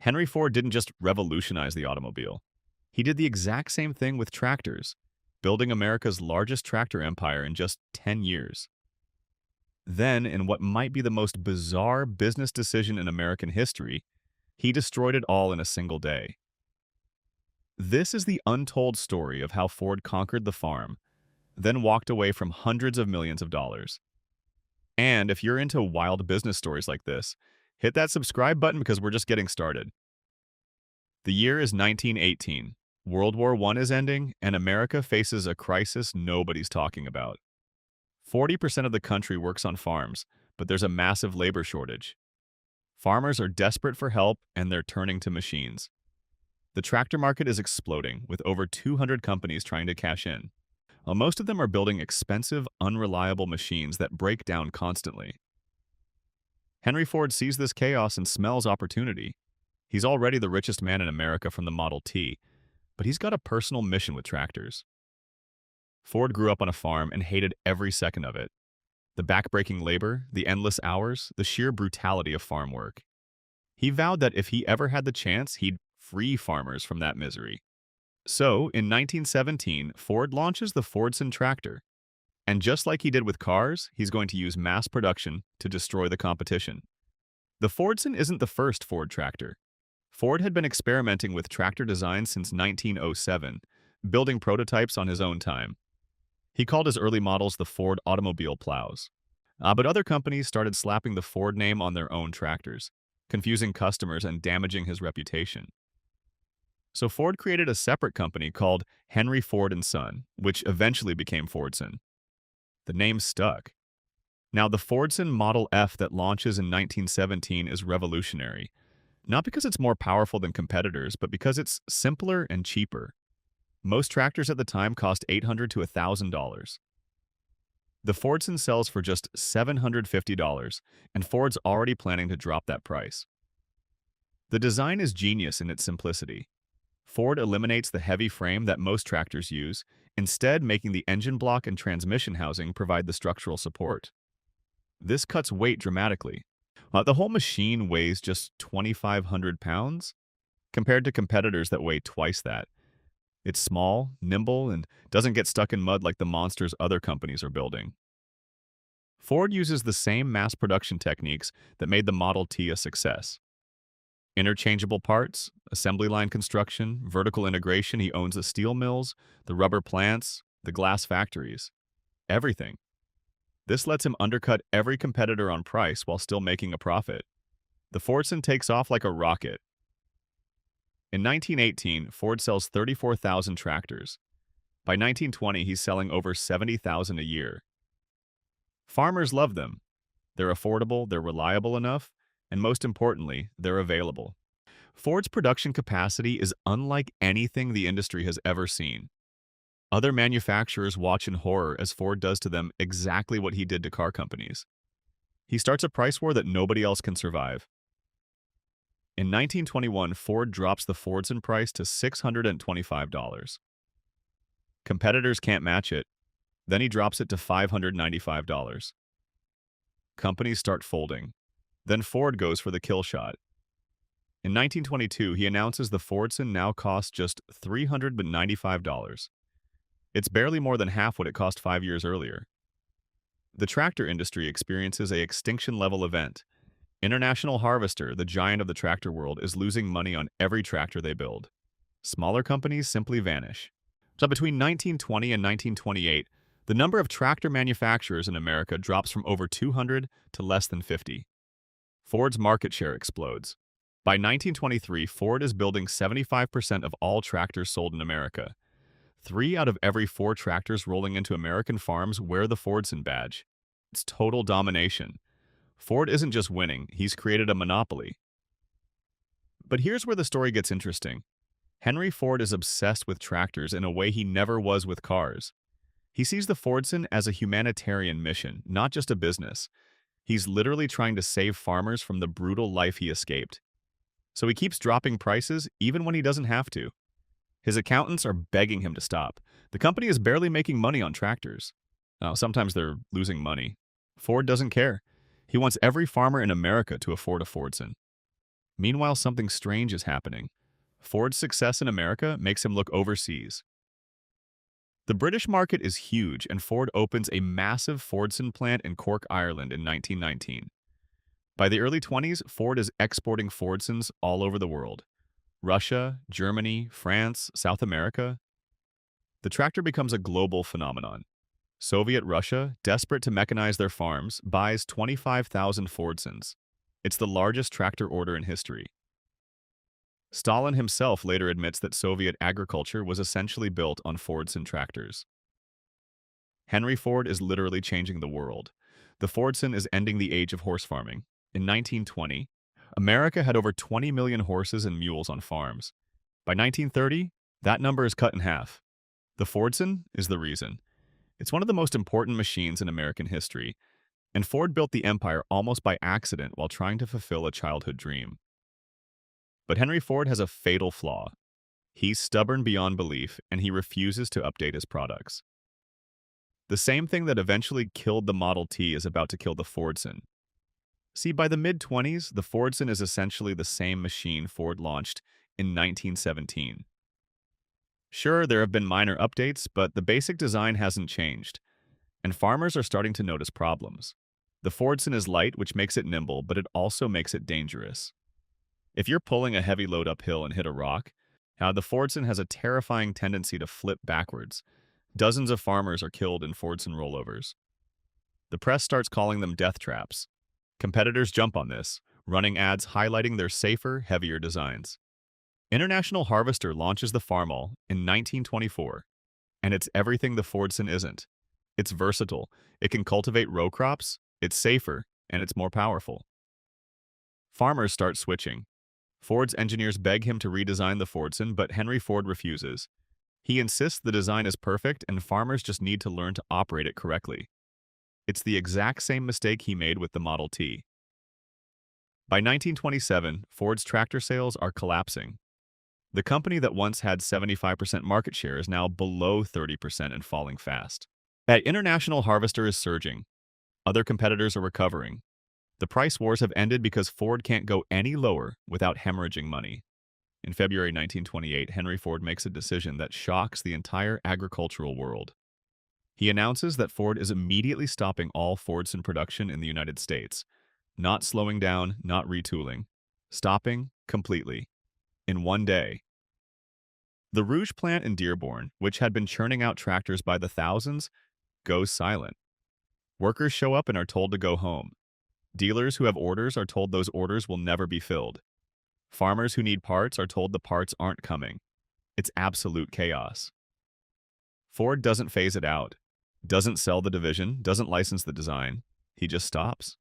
Henry Ford didn't just revolutionize the automobile. He did the exact same thing with tractors, building America's largest tractor empire in just 10 years. Then, in what might be the most bizarre business decision in American history, he destroyed it all in a single day. This is the untold story of how Ford conquered the farm, then walked away from hundreds of millions of dollars. And if you're into wild business stories like this, hit that subscribe button because we're just getting started. The year is 1918. World War I is ending, and America faces a crisis nobody's talking about. 40% of the country works on farms, but there's a massive labor shortage. Farmers are desperate for help, and they're turning to machines. The tractor market is exploding, with over 200 companies trying to cash in. While most of them are building expensive, unreliable machines that break down constantly. Henry Ford sees this chaos and smells opportunity. He's already the richest man in America from the Model T, but he's got a personal mission with tractors. Ford grew up on a farm and hated every second of it. The backbreaking labor, the endless hours, the sheer brutality of farm work. He vowed that if he ever had the chance, he'd free farmers from that misery. So, in 1917, Ford launches the Fordson tractor. And just like he did with cars, he's going to use mass production to destroy the competition. The Fordson isn't the first Ford tractor. Ford had been experimenting with tractor design since 1907, building prototypes on his own time. He called his early models the Ford automobile plows. But other companies started slapping the Ford name on their own tractors, confusing customers and damaging his reputation. So Ford created a separate company called Henry Ford & Son, which eventually became Fordson. The name stuck. Now, the Fordson Model F that launches in 1917 is revolutionary, not because it's more powerful than competitors, but because it's simpler and cheaper. Most tractors at the time cost $800 to $1,000. The Fordson sells for just $750, and Ford's already planning to drop that price. The design is genius in its simplicity. Ford eliminates the heavy frame that most tractors use, instead making the engine block and transmission housing provide the structural support. This cuts weight dramatically. The whole machine weighs just 2,500 pounds, compared to competitors that weigh twice that. It's small, nimble, and doesn't get stuck in mud like the monsters other companies are building. Ford uses the same mass production techniques that made the Model T a success. Interchangeable parts, assembly line construction, vertical integration. He owns the steel mills, the rubber plants, the glass factories. Everything. This lets him undercut every competitor on price while still making a profit. The Fordson takes off like a rocket. In 1918, Ford sells 34,000 tractors. By 1920, he's selling over 70,000 a year. Farmers love them. They're affordable, they're reliable enough, and most importantly, they're available. Ford's production capacity is unlike anything the industry has ever seen. Other manufacturers watch in horror as Ford does to them exactly what he did to car companies. He starts a price war that nobody else can survive. In 1921, Ford drops the Fordson price to $625. Competitors can't match it. Then he drops it to $595. Companies start folding. Then Ford goes for the kill shot. In 1922, he announces the Fordson now costs just $395. It's barely more than half what it cost 5 years earlier. The tractor industry experiences a extinction-level event. International Harvester, the giant of the tractor world, is losing money on every tractor they build. Smaller companies simply vanish. So between 1920 and 1928, the number of tractor manufacturers in America drops from over 200 to less than 50. Ford's market share explodes. By 1923, Ford is building 75% of all tractors sold in America. 3 out of every 4 tractors rolling into American farms wear the Fordson badge. It's total domination. Ford isn't just winning, he's created a monopoly. But here's where the story gets interesting. Henry Ford is obsessed with tractors in a way he never was with cars. He sees the Fordson as a humanitarian mission, not just a business. He's literally trying to save farmers from the brutal life he escaped. So he keeps dropping prices even when he doesn't have to. His accountants are begging him to stop. The company is barely making money on tractors. Now, sometimes they're losing money. Ford doesn't care. He wants every farmer in America to afford a Fordson. Meanwhile, something strange is happening. Ford's success in America makes him look overseas. The British market is huge, and Ford opens a massive Fordson plant in Cork, Ireland in 1919. By the early 20s, Ford is exporting Fordsons all over the world. Russia, Germany, France, South America. The tractor becomes a global phenomenon. Soviet Russia, desperate to mechanize their farms, buys 25,000 Fordsons. It's the largest tractor order in history. Stalin himself later admits that Soviet agriculture was essentially built on Fordson tractors. Henry Ford is literally changing the world. The Fordson is ending the age of horse farming. In 1920, America had over 20 million horses and mules on farms. By 1930, that number is cut in half. The Fordson is the reason. It's one of the most important machines in American history, and Ford built the empire almost by accident while trying to fulfill a childhood dream. But Henry Ford has a fatal flaw. He's stubborn beyond belief, and he refuses to update his products. The same thing that eventually killed the Model T is about to kill the Fordson. See, by the mid-20s, the Fordson is essentially the same machine Ford launched in 1917. Sure, there have been minor updates, but the basic design hasn't changed, and farmers are starting to notice problems. The Fordson is light, which makes it nimble, but it also makes it dangerous. If you're pulling a heavy load uphill and hit a rock, the Fordson has a terrifying tendency to flip backwards. Dozens of farmers are killed in Fordson rollovers. The press starts calling them death traps. Competitors jump on this, running ads highlighting their safer, heavier designs. International Harvester launches the Farmall in 1924, and it's everything the Fordson isn't. It's versatile, it can cultivate row crops, it's safer, and it's more powerful. Farmers start switching. Ford's engineers beg him to redesign the Fordson, but Henry Ford refuses. He insists the design is perfect and farmers just need to learn to operate it correctly. It's the exact same mistake he made with the Model T. By 1927, Ford's tractor sales are collapsing. The company that once had 75% market share is now below 30% and falling fast. International Harvester is surging. Other competitors are recovering. The price wars have ended because Ford can't go any lower without hemorrhaging money. In February 1928, Henry Ford makes a decision that shocks the entire agricultural world. He announces that Ford is immediately stopping all Fordson production in the United States. Not slowing down, not retooling. Stopping completely. In one day. The Rouge plant in Dearborn, which had been churning out tractors by the thousands, goes silent. Workers show up and are told to go home. Dealers who have orders are told those orders will never be filled. Farmers who need parts are told the parts aren't coming. It's absolute chaos. Ford doesn't phase it out, doesn't sell the division, doesn't license the design. He just stops.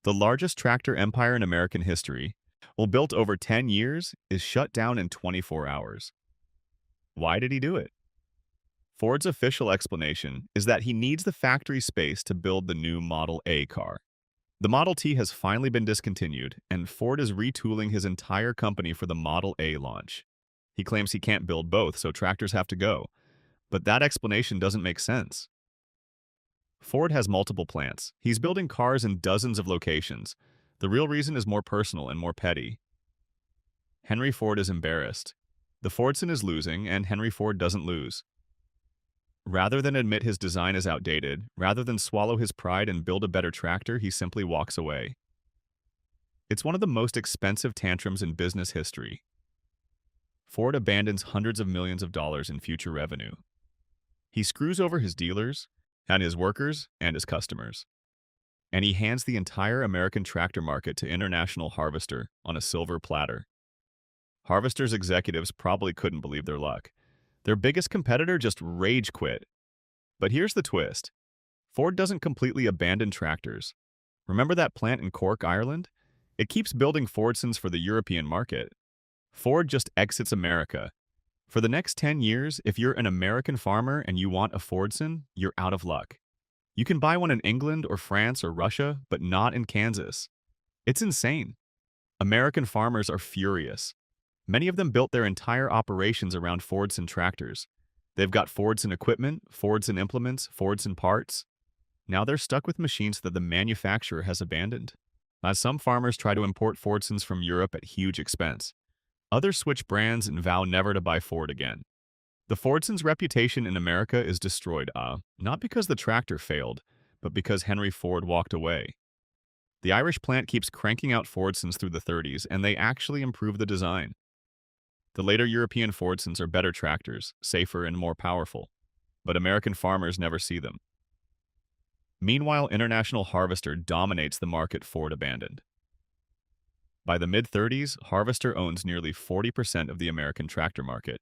The largest tractor empire in American history, built over 10 years, is shut down in 24 hours. Why did he do it? Ford's official explanation is that he needs the factory space to build the new Model A car. The Model T has finally been discontinued, and Ford is retooling his entire company for the Model A launch. He claims he can't build both, so tractors have to go. But that explanation doesn't make sense. Ford has multiple plants. He's building cars in dozens of locations. The real reason is more personal and more petty. Henry Ford is embarrassed. The Fordson is losing, and Henry Ford doesn't lose. Rather than admit his design is outdated, rather than swallow his pride and build a better tractor, he simply walks away. It's one of the most expensive tantrums in business history. Ford abandons hundreds of millions of dollars in future revenue. He screws over his dealers, and his workers, and his customers. And he hands the entire American tractor market to International Harvester on a silver platter. Harvester's executives probably couldn't believe their luck. Their biggest competitor just rage quit. But here's the twist. Ford doesn't completely abandon tractors. Remember that plant in Cork, Ireland? It keeps building Fordsons for the European market. Ford just exits America. For the next 10 years, if you're an American farmer and you want a Fordson, you're out of luck. You can buy one in England or France or Russia, but not in Kansas. It's insane. American farmers are furious. Many of them built their entire operations around Fordson tractors. They've got Fordson equipment, Fordson implements, Fordson parts. Now they're stuck with machines that the manufacturer has abandoned. as some farmers try to import Fordsons from Europe at huge expense. Others switch brands and vow never to buy Ford again. The Fordson's reputation in America is destroyed, not because the tractor failed, but because Henry Ford walked away. The Irish plant keeps cranking out Fordsons through the 30s, and they actually improve the design. The later European Fordsons are better tractors, safer and more powerful, but American farmers never see them. Meanwhile, International Harvester dominates the market Ford abandoned. By the mid-30s, Harvester owns nearly 40% of the American tractor market.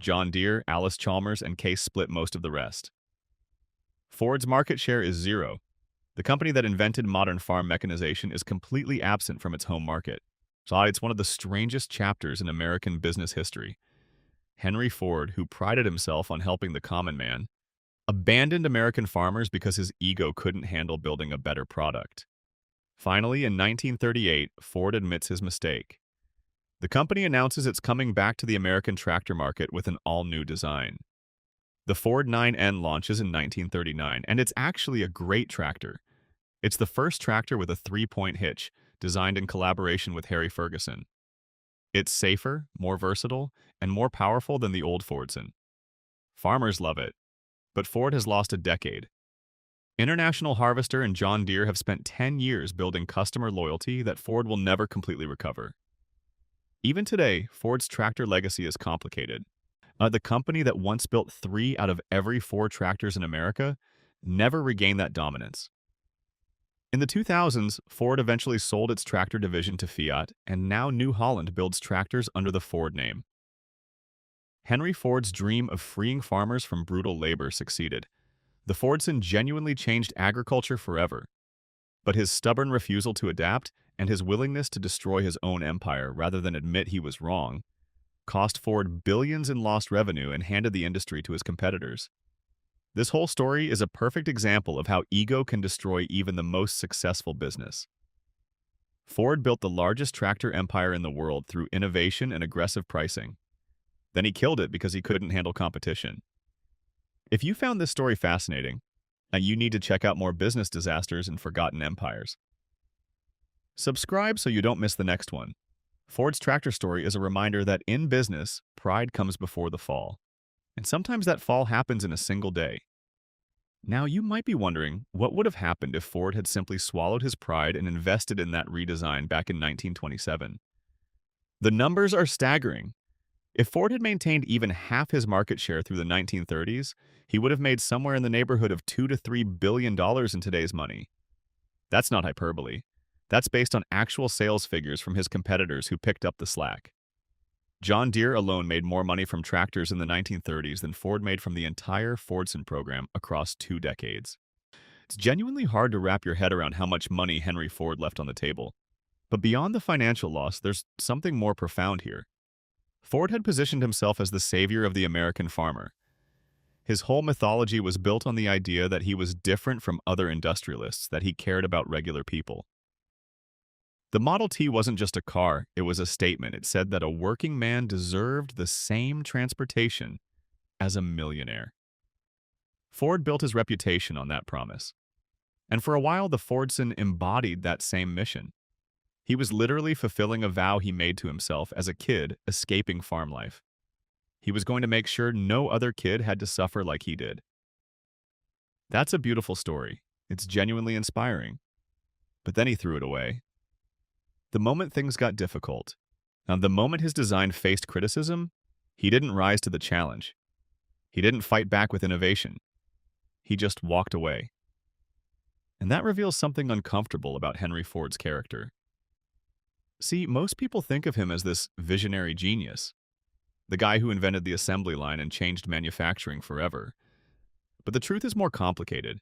John Deere, Allis-Chalmers, and Case split most of the rest. Ford's market share is zero. The company that invented modern farm mechanization is completely absent from its home market. So it's one of the strangest chapters in American business history. Henry Ford, who prided himself on helping the common man, abandoned American farmers because his ego couldn't handle building a better product. Finally, in 1938, Ford admits his mistake. The company announces it's coming back to the American tractor market with an all-new design. The Ford 9N launches in 1939, and it's actually a great tractor. It's the first tractor with a three-point hitch, designed in collaboration with Harry Ferguson. It's safer, more versatile, and more powerful than the old Fordson. Farmers love it, but Ford has lost a decade. International Harvester and John Deere have spent 10 years building customer loyalty that Ford will never completely recover. Even today, Ford's tractor legacy is complicated. The company that once built 3 out of every 4 tractors in America never regained that dominance. In the 2000s, Ford eventually sold its tractor division to Fiat, and now New Holland builds tractors under the Ford name. Henry Ford's dream of freeing farmers from brutal labor succeeded. The Fordson genuinely changed agriculture forever. But his stubborn refusal to adapt and his willingness to destroy his own empire rather than admit he was wrong cost Ford billions in lost revenue and handed the industry to his competitors. This whole story is a perfect example of how ego can destroy even the most successful business. Ford built the largest tractor empire in the world through innovation and aggressive pricing. Then he killed it because he couldn't handle competition. If you found this story fascinating, you need to check out more business disasters and forgotten empires. Subscribe so you don't miss the next one. Ford's tractor story is a reminder that in business, pride comes before the fall. And sometimes that fall happens in a single day. Now you might be wondering, what would have happened if Ford had simply swallowed his pride and invested in that redesign back in 1927? The numbers are staggering. If Ford had maintained even half his market share through the 1930s, he would have made somewhere in the neighborhood of $2 to $3 billion in today's money. That's not hyperbole. That's based on actual sales figures from his competitors who picked up the slack. John Deere alone made more money from tractors in the 1930s than Ford made from the entire Fordson program across 2 decades. It's genuinely hard to wrap your head around how much money Henry Ford left on the table. But beyond the financial loss, there's something more profound here. Ford had positioned himself as the savior of the American farmer. His whole mythology was built on the idea that he was different from other industrialists, that he cared about regular people. The Model T wasn't just a car, it was a statement. It said that a working man deserved the same transportation as a millionaire. Ford built his reputation on that promise. And for a while, the Fordson embodied that same mission. He was literally fulfilling a vow he made to himself as a kid escaping farm life. He was going to make sure no other kid had to suffer like he did. That's a beautiful story. It's genuinely inspiring. But then he threw it away. The moment things got difficult, the moment his design faced criticism, he didn't rise to the challenge. He didn't fight back with innovation. He just walked away. And that reveals something uncomfortable about Henry Ford's character. See, most people think of him as this visionary genius, the guy who invented the assembly line and changed manufacturing forever. But the truth is more complicated.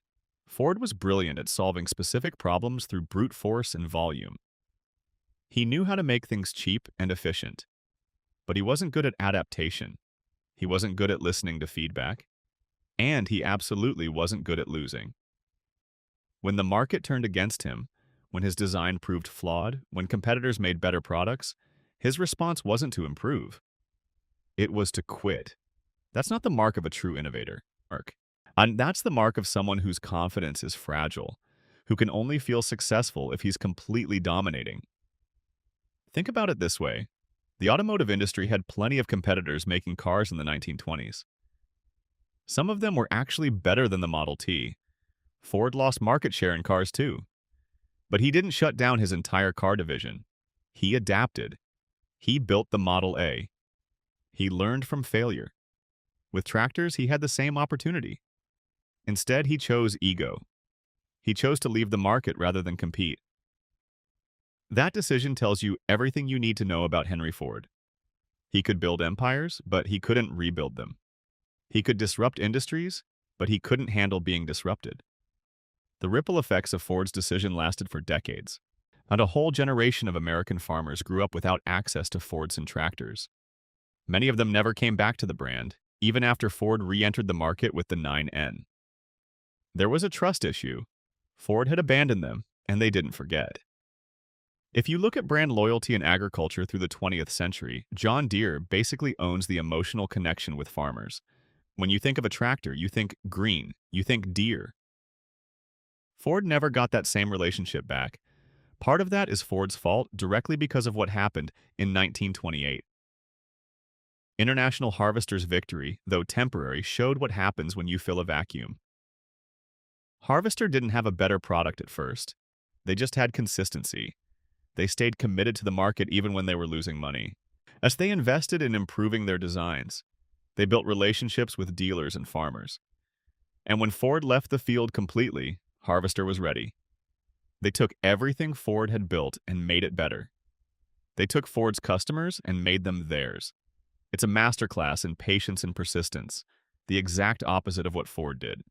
Ford was brilliant at solving specific problems through brute force and volume. He knew how to make things cheap and efficient, but he wasn't good at adaptation. He wasn't good at listening to feedback, and he absolutely wasn't good at losing. When the market turned against him, when his design proved flawed, when competitors made better products, his response wasn't to improve. It was to quit. That's not the mark of a true innovator, Mark. And that's the mark of someone whose confidence is fragile, who can only feel successful if he's completely dominating. Think about it this way. The automotive industry had plenty of competitors making cars in the 1920s. Some of them were actually better than the Model T. Ford lost market share in cars too. But he didn't shut down his entire car division. He adapted. He built the Model A. He learned from failure. With tractors, he had the same opportunity. Instead, he chose ego. He chose to leave the market rather than compete. That decision tells you everything you need to know about Henry Ford. He could build empires, but he couldn't rebuild them. He could disrupt industries, but he couldn't handle being disrupted. The ripple effects of Ford's decision lasted for decades, and a whole generation of American farmers grew up without access to Fordson tractors. Many of them never came back to the brand, even after Ford re-entered the market with the 9N. There was a trust issue. Ford had abandoned them, and they didn't forget. If you look at brand loyalty in agriculture through the 20th century, John Deere basically owns the emotional connection with farmers. When you think of a tractor, you think green, you think Deere. Ford never got that same relationship back. Part of that is Ford's fault directly because of what happened in 1928. International Harvester's victory, though temporary, showed what happens when you fill a vacuum. Harvester didn't have a better product at first. They just had consistency. They stayed committed to the market even when they were losing money. As they invested in improving their designs, they built relationships with dealers and farmers. And when Ford left the field completely, Harvester was ready. They took everything Ford had built and made it better. They took Ford's customers and made them theirs. It's a masterclass in patience and persistence, the exact opposite of what Ford did.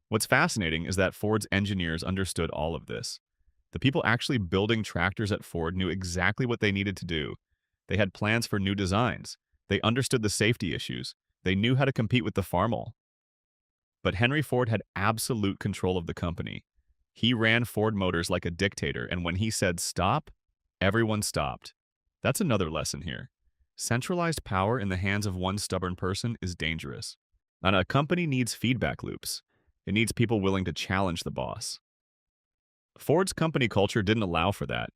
What's fascinating is that Ford's engineers understood all of this. The people actually building tractors at Ford knew exactly what they needed to do. They had plans for new designs. They understood the safety issues. They knew how to compete with the Farmall. But Henry Ford had absolute control of the company. He ran Ford Motors like a dictator, and when he said stop, everyone stopped. That's another lesson here. Centralized power in the hands of one stubborn person is dangerous. And a company needs feedback loops. It needs people willing to challenge the boss. Ford's company culture didn't allow for that.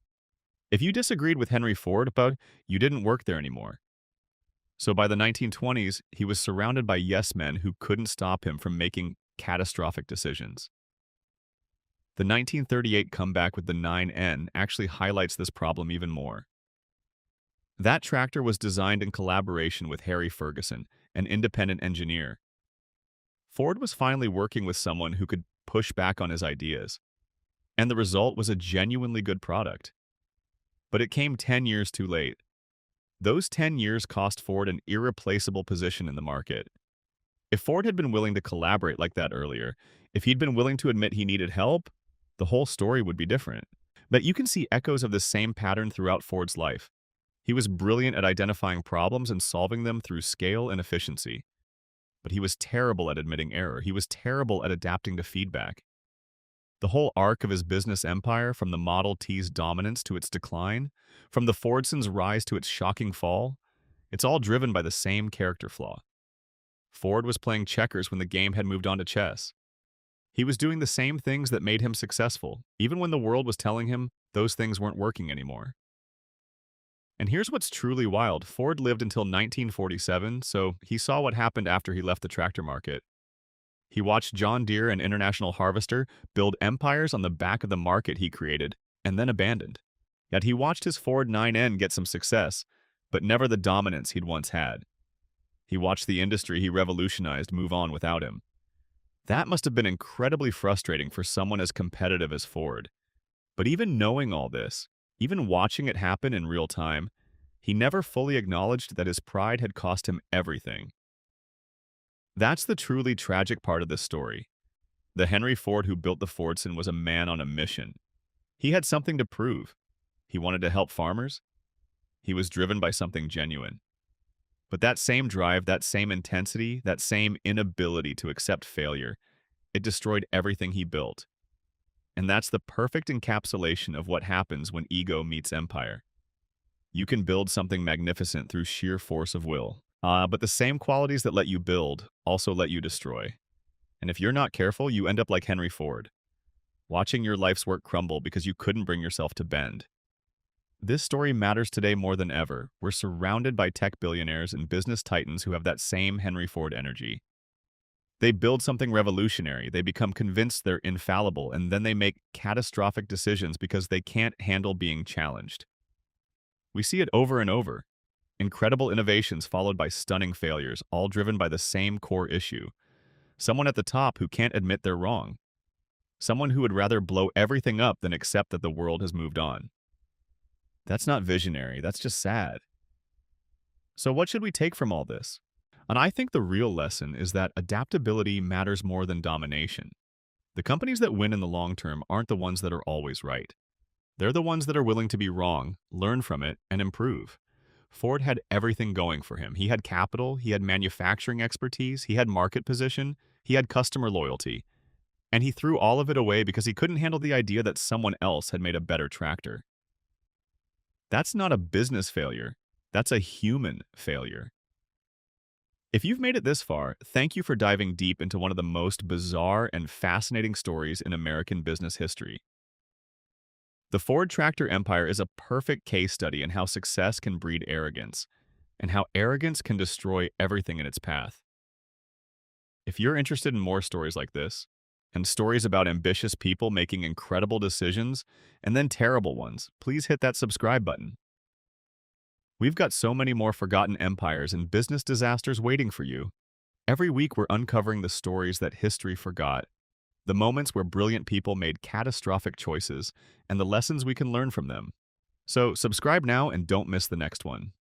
If you disagreed with Henry Ford, you didn't work there anymore. So by the 1920s, he was surrounded by yes-men who couldn't stop him from making catastrophic decisions. The 1938 comeback with the 9N actually highlights this problem even more. That tractor was designed in collaboration with Harry Ferguson, an independent engineer. Ford was finally working with someone who could push back on his ideas. And the result was a genuinely good product. But it came 10 years too late. Those 10 years cost Ford an irreplaceable position in the market. If Ford had been willing to collaborate like that earlier, if he'd been willing to admit he needed help, the whole story would be different. But you can see echoes of this same pattern throughout Ford's life. He was brilliant at identifying problems and solving them through scale and efficiency. But he was terrible at admitting error. He was terrible at adapting to feedback. The whole arc of his business empire, from the Model T's dominance to its decline, from the Fordsons' rise to its shocking fall, it's all driven by the same character flaw. Ford was playing checkers when the game had moved on to chess. He was doing the same things that made him successful, even when the world was telling him those things weren't working anymore. And here's what's truly wild. Ford lived until 1947, so he saw what happened after he left the tractor market. He watched John Deere and International Harvester build empires on the back of the market he created and then abandoned. Yet he watched his Ford 9N get some success, but never the dominance he'd once had. He watched the industry he revolutionized move on without him. That must have been incredibly frustrating for someone as competitive as Ford. But even knowing all this, even watching it happen in real time, he never fully acknowledged that his pride had cost him everything. That's the truly tragic part of this story. The Henry Ford who built the Fordson was a man on a mission. He had something to prove. He wanted to help farmers. He was driven by something genuine. But that same drive, that same intensity, that same inability to accept failure, it destroyed everything he built. And that's the perfect encapsulation of what happens when ego meets empire. You can build something magnificent through sheer force of will. But the same qualities that let you build also let you destroy. And if you're not careful, you end up like Henry Ford. watching your life's work crumble because you couldn't bring yourself to bend. This story matters today more than ever. We're surrounded by tech billionaires and business titans who have that same Henry Ford energy. They build something revolutionary, they become convinced they're infallible, and then they make catastrophic decisions because they can't handle being challenged. We see it over and over. Incredible innovations followed by stunning failures, all driven by the same core issue. Someone at the top who can't admit they're wrong. Someone who would rather blow everything up than accept that the world has moved on. That's not visionary, that's just sad. So what should we take from all this? And I think the real lesson is that adaptability matters more than domination. The companies that win in the long term aren't the ones that are always right. They're the ones that are willing to be wrong, learn from it, and improve. Ford had everything going for him. He had capital, he had manufacturing expertise, he had market position, he had customer loyalty. And he threw all of it away because he couldn't handle the idea that someone else had made a better tractor. That's not a business failure. That's a human failure. If you've made it this far, thank you for diving deep into one of the most bizarre and fascinating stories in American business history. The Ford tractor empire is a perfect case study in how success can breed arrogance, and how arrogance can destroy everything in its path. If you're interested in more stories like this, and stories about ambitious people making incredible decisions, and then terrible ones, please hit that subscribe button. We've got so many more forgotten empires and business disasters waiting for you. Every week we're uncovering the stories that history forgot, the moments where brilliant people made catastrophic choices, and the lessons we can learn from them. So subscribe now and don't miss the next one.